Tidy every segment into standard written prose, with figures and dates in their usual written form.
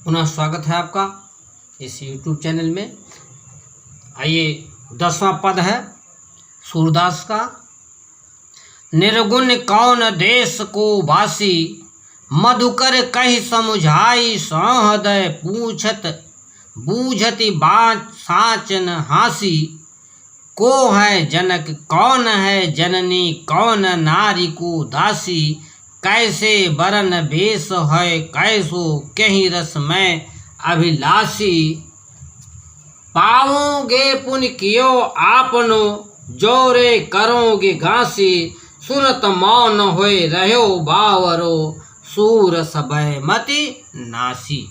पुनः स्वागत है आपका इस YouTube चैनल में। आइए 10वां पद है सूरदास का। निर्गुण कौन देश को वासी, मधुकर कहि समुझाई सहृदय पूछत बूझति बात साचन हासी। को है जनक कौन है जननी, कौन नारी को दासी। कैसे बरन भेष है कैसो कहीं रस में अभिलाषी। पाओगे पुन कियो आपनो, जोरे करोगे घासी। सुनत मौन होए रहो बावरो, सूर सबय मति नासी।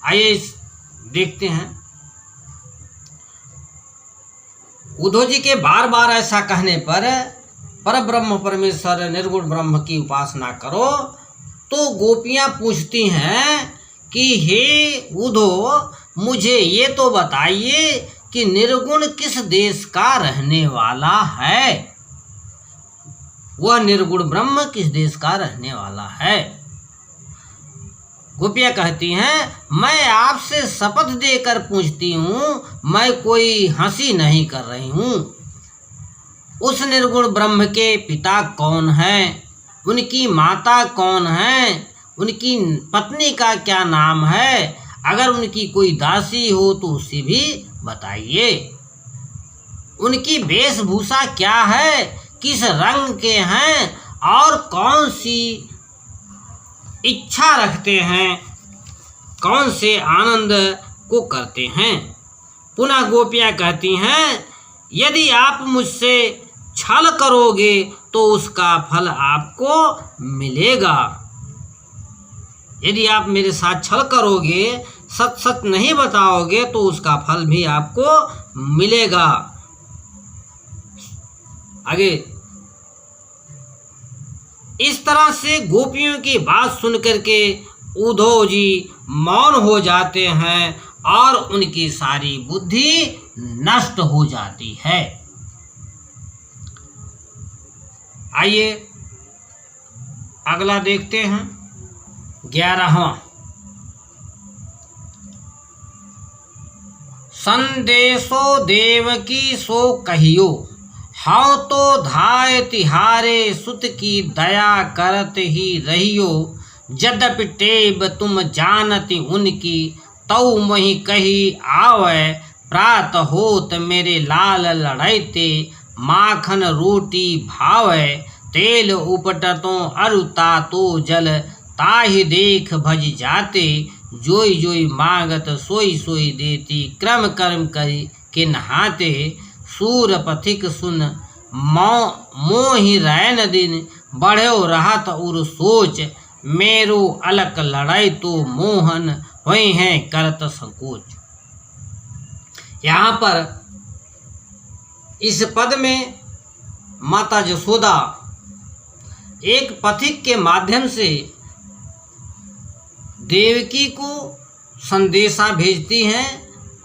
आइए देखते हैं। उद्धव जी के बार बार ऐसा कहने पर परब्रह्म परमेश्वर निर्गुण ब्रह्म की उपासना करो, तो गोपियां पूछती हैं कि हे उद्धव, मुझे ये तो बताइए कि निर्गुण किस देश का रहने वाला है। वह निर्गुण ब्रह्म किस देश का रहने वाला है। गोपियां कहती हैं, मैं आपसे शपथ देकर पूछती हूँ, मैं कोई हंसी नहीं कर रही हूँ। उस निर्गुण ब्रह्म के पिता कौन हैं, उनकी माता कौन है, उनकी पत्नी का क्या नाम है। अगर उनकी कोई दासी हो तो उसे भी बताइए। उनकी वेशभूषा क्या है, किस रंग के हैं और कौन सी इच्छा रखते हैं, कौन से आनंद को करते हैं। पुनः गोपियां कहती हैं, यदि आप मुझसे छल करोगे तो उसका फल आपको मिलेगा। यदि आप मेरे साथ छल करोगे, सच सच नहीं बताओगे, तो उसका फल भी आपको मिलेगा। आगे इस तरह से गोपियों की बात सुनकर के उद्धव जी मौन हो जाते हैं और उनकी सारी बुद्धि नष्ट हो जाती है। आइए अगला देखते हैं 11वां। संदेशो देवकी सो कहियो, हाउ तो धाय तिहारे सुत की दया करत ही रहियो। यद्यपि टेब तुम जानती उनकी, तऊ मही कही आवै। प्रात होत मेरे लाल लड़ैते, माखन रोटी भावै। तेल उपटतों अरुता तो जल, ताहि देख भज जाते। जोई जोई मांगत सोई सोई देती, क्रम कर्म करी के नहाते। सूर पथिक सुन मोहि रैन दिन, बढ़ो रहत उर सोच। मेरो अलक लड़ाई तो मोहन, हुए हैं करत संकोच। यहाँ पर इस पद में माता यशोदा एक पथिक के माध्यम से देवकी को संदेशा भेजती हैं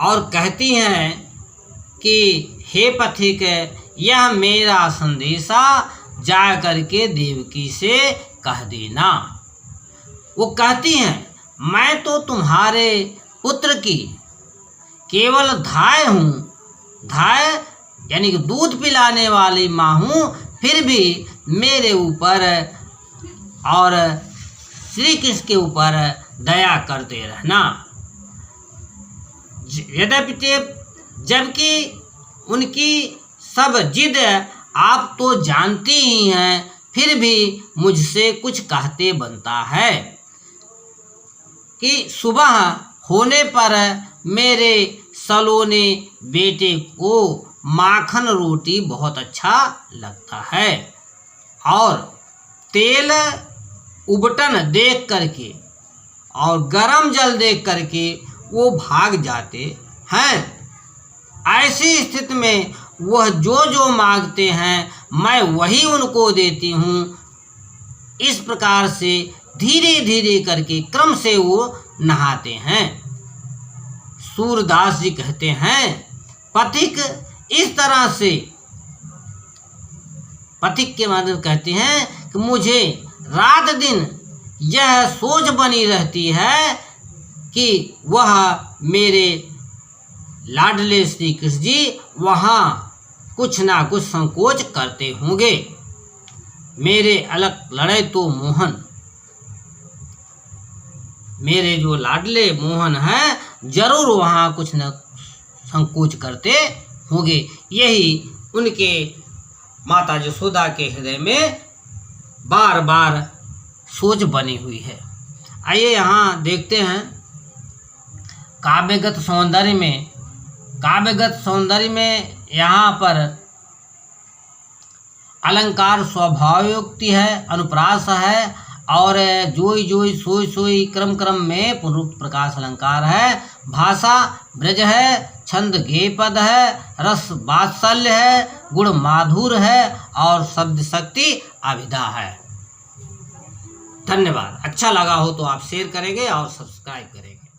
और कहती हैं कि हे पथिक, यह मेरा संदेशा जा करके देवकी से कह देना। वो कहती हैं, मैं तो तुम्हारे पुत्र की केवल धाय हूँ। धाय यानी कि दूध पिलाने वाली माँ हूँ, फिर भी मेरे ऊपर और श्री कृष्ण के ऊपर दया करते रहना। यद्यपि जबकि उनकी सब जिद आप तो जानती ही हैं, फिर भी मुझसे कुछ कहते बनता है कि सुबह होने पर मेरे सलोने बेटे को माखन रोटी बहुत अच्छा लगता है और तेल उबटन देख करके और गरम जल देख करके वो भाग जाते हैं। ऐसी स्थिति में वह जो जो मांगते हैं मैं वही उनको देती हूँ। इस प्रकार से धीरे धीरे करके क्रम से वो नहाते हैं। सूरदास जी कहते हैं, पथिक इस तरह से पथिक के माध्यम कहते हैं कि मुझे रात दिन यह सोच बनी रहती है कि वह मेरे लाडले श्री कृष्ण जी वहाँ कुछ ना कुछ संकोच करते होंगे। मेरे अलग लड़े तो मोहन, मेरे जो लाडले मोहन हैं जरूर वहाँ कुछ न संकोच करते होंगे। यही उनके माता यशोदा के हृदय में बार बार सोच बनी हुई है। आइए यहाँ देखते हैं काव्यगत सौंदर्य में यहाँ पर अलंकार स्वभावयुक्ति है, अनुप्रास है, और जोई जोई सोई सोई क्रम क्रम में पुनरुक्त प्रकाश अलंकार है। भाषा ब्रज है, छंद गेय पद है, रस वात्सल्य है, गुण माधुर है, और शब्द शक्ति अभिधा है। धन्यवाद। अच्छा लगा हो तो आप शेयर करेंगे और सब्सक्राइब करेंगे।